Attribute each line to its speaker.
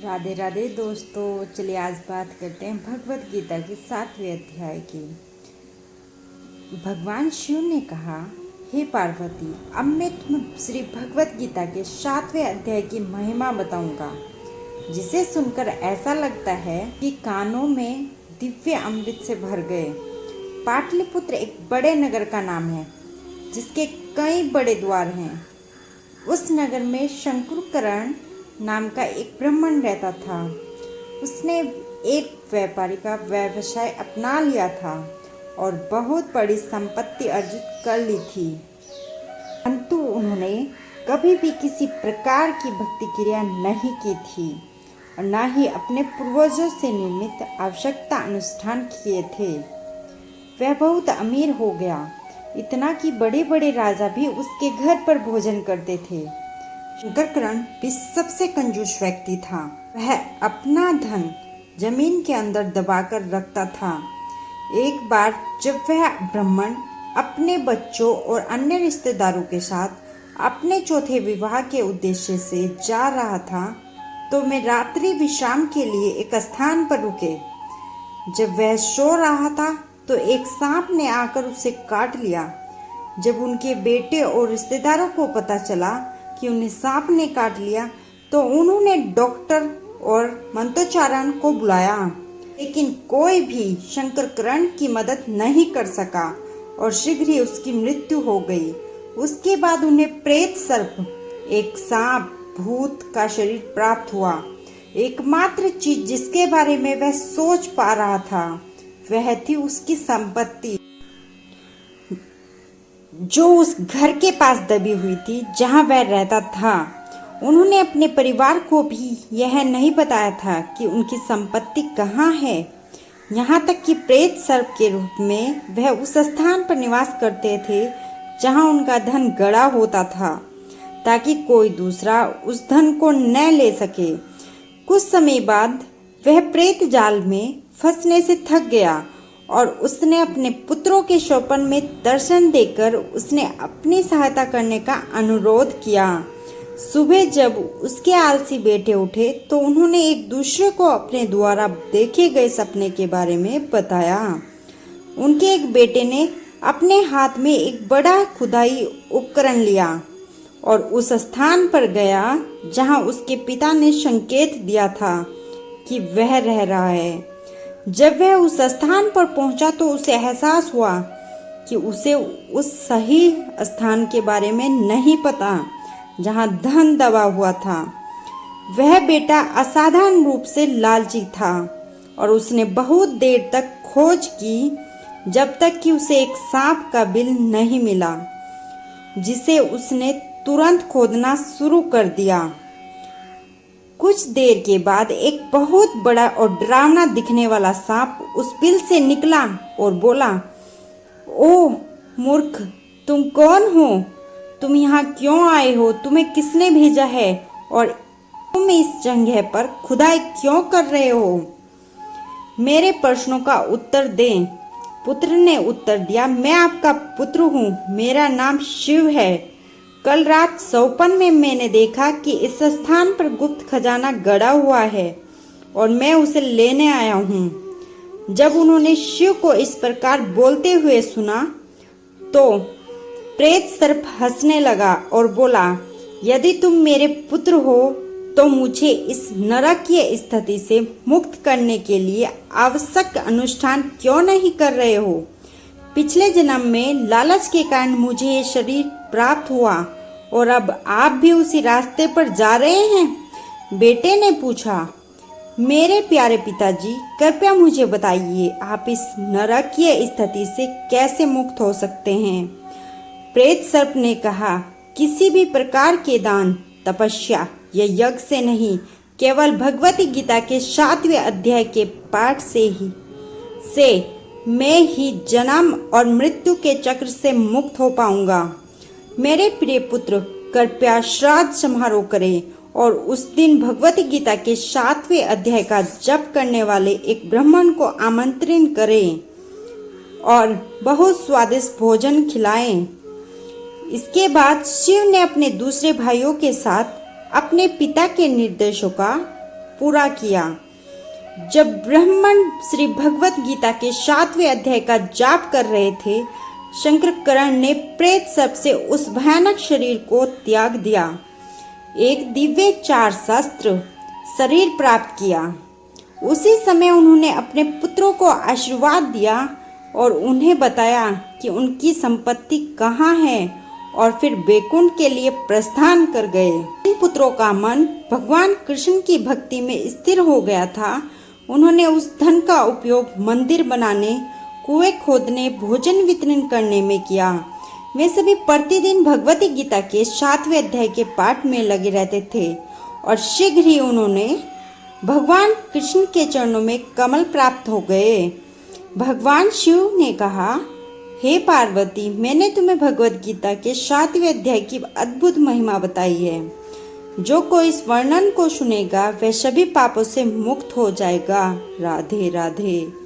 Speaker 1: राधे राधे दोस्तों, चलिए आज बात करते हैं भगवत गीता के 7वें अध्याय की। भगवान शिव ने कहा, हे पार्वती, अब मैं तुम्हें श्री भगवत गीता के 7वें अध्याय की महिमा बताऊंगा, जिसे सुनकर ऐसा लगता है कि कानों में दिव्य अमृत से भर गए। पाटलिपुत्र एक बड़े नगर का नाम है, जिसके कई बड़े द्वार हैं। उस नगर में शंकुकर्ण नाम का एक ब्राह्मण रहता था। उसने एक व्यापारी का व्यवसाय अपना लिया था और बहुत बड़ी संपत्ति अर्जित कर ली थी, परंतु उन्होंने कभी भी किसी प्रकार की भक्ति क्रिया नहीं की थी और न ही अपने पूर्वजों से निर्मित आवश्यकता अनुष्ठान किए थे। वह बहुत अमीर हो गया, इतना कि बड़े बड़े राजा भी उसके घर पर भोजन करते थे। शंकरकरण भी सबसे कंजूस व्यक्ति था। वह अपना धन जमीन के अंदर दबाकर रखता था। एक बार जब वह ब्राह्मण अपने बच्चों और अन्य रिश्तेदारों के साथ अपने चौथे विवाह के उद्देश्य से जा रहा था, तो वे रात्रि विश्राम के लिए एक स्थान पर रुके। जब वह सो रहा था तो एक सांप ने आकर उसे काट लिया। जब उनके बेटे और रिश्तेदारों को पता चला कि उन्हें सांप ने काट लिया, तो उन्होंने डॉक्टर और मंत्रोच्चारण को बुलाया, लेकिन कोई भी शंकरकरण की मदद नहीं कर सका और शीघ्र ही उसकी मृत्यु हो गई। उसके बाद उन्हें प्रेत सर्प, एक सांप भूत का शरीर प्राप्त हुआ। एकमात्र चीज जिसके बारे में वह सोच पा रहा था, वह थी उसकी संपत्ति, जो उस घर के पास दबी हुई थी जहां वह रहता था। उन्होंने अपने परिवार को भी यह नहीं बताया था कि उनकी संपत्ति कहाँ है। यहाँ तक कि प्रेत सर्प के रूप में वह उस स्थान पर निवास करते थे जहाँ उनका धन गड़ा होता था, ताकि कोई दूसरा उस धन को न ले सके। कुछ समय बाद वह प्रेत जाल में फंसने से थक गया और उसने अपने पुत्रों के स्वप्न में दर्शन देकर उसने अपनी सहायता करने का अनुरोध किया। सुबह जब उसके आलसी बेटे उठे तो उन्होंने एक दूसरे को अपने द्वारा देखे गए सपने के बारे में बताया। उनके एक बेटे ने अपने हाथ में एक बड़ा खुदाई उपकरण लिया और उस स्थान पर गया जहां उसके पिता ने संकेत दिया था कि वह रह रहा है। जब वह उस स्थान पर पहुंचा तो उसे एहसास हुआ कि उसे उस सही स्थान के बारे में नहीं पता जहां धन दबा हुआ था। वह बेटा असाधारण रूप से लालची था और उसने बहुत देर तक खोज की, जब तक कि उसे एक सांप का बिल नहीं मिला, जिसे उसने तुरंत खोदना शुरू कर दिया। कुछ देर के बाद एक बहुत बड़ा और डरावना दिखने वाला सांप उस बिल से निकला और बोला, ओह मूर्ख, तुम कौन हो? तुम यहाँ क्यों आए हो? तुम्हें किसने भेजा है और तुम इस जगह पर खुदाई क्यों कर रहे हो? मेरे प्रश्नों का उत्तर दें। पुत्र ने उत्तर दिया, मैं आपका पुत्र हूँ, मेरा नाम शिव है। कल रात स्वप्न में मैंने देखा कि इस स्थान पर गुप्त खजाना गड़ा हुआ है और मैं उसे लेने आया हूँ। जब उन्होंने शिव को इस प्रकार बोलते हुए सुना तो प्रेत सर्प हंसने लगा और बोला, यदि तुम मेरे पुत्र हो तो मुझे इस नरकीय स्थिति से मुक्त करने के लिए आवश्यक अनुष्ठान क्यों नहीं कर रहे हो? पिछले जन्म में लालच के कारण मुझे ये शरीर प्राप्त हुआ और अब आप भी उसी रास्ते पर जा रहे हैं। बेटे ने पूछा, मेरे प्यारे पिताजी, कृपया मुझे बताइए, आप इस नरकीय स्थिति से कैसे मुक्त हो सकते हैं? प्रेत सर्प ने कहा, किसी भी प्रकार के दान, तपस्या या यज्ञ से नहीं, केवल भगवती गीता के 7वें अध्याय के पाठ से मैं ही जन्म और मृत्यु के चक्र से मुक्त हो पाऊंगा। मेरे प्रिय पुत्र, कृपया श्राद्ध समारोह करें और उस दिन भगवती गीता के 7वें अध्याय का जप करने वाले एक ब्राह्मण को आमंत्रित करें और बहुत स्वादिष्ट भोजन खिलाएं। इसके बाद शिव ने अपने दूसरे भाइयों के साथ अपने पिता के निर्देशों का पूरा किया। जब ब्राह्मण श्री भगवत गीता के 7वें अध्याय का जाप कर रहे थे, शंकरकरण ने प्रेत सर्प से उस भयानक शरीर को त्याग दिया, एक दिव्य 4 शस्त्र शरीर प्राप्त किया। उसी समय उन्होंने अपने पुत्रों को आशीर्वाद दिया और उन्हें बताया कि उनकी संपत्ति कहाँ है और फिर बैकुंठ के लिए प्रस्थान कर गए। इन पुत्रों का मन भगवान कृष्ण की भक्ति में स्थिर हो गया था। उन्होंने उस धन का उपयोग मंदिर बनाने, कुएं खोदने, भोजन वितरण करने में किया। वे सभी प्रतिदिन भगवती गीता के 7वें अध्याय के पाठ में लगे रहते थे और शीघ्र ही उन्होंने भगवान कृष्ण के चरणों में कमल प्राप्त हो गए। भगवान शिव ने कहा, हे पार्वती, मैंने तुम्हें भगवत गीता के 7वें अध्याय की अद्भुत महिमा बताई है। जो कोई इस वर्णन को सुनेगा वह सभी पापों से मुक्त हो जाएगा। राधे राधे।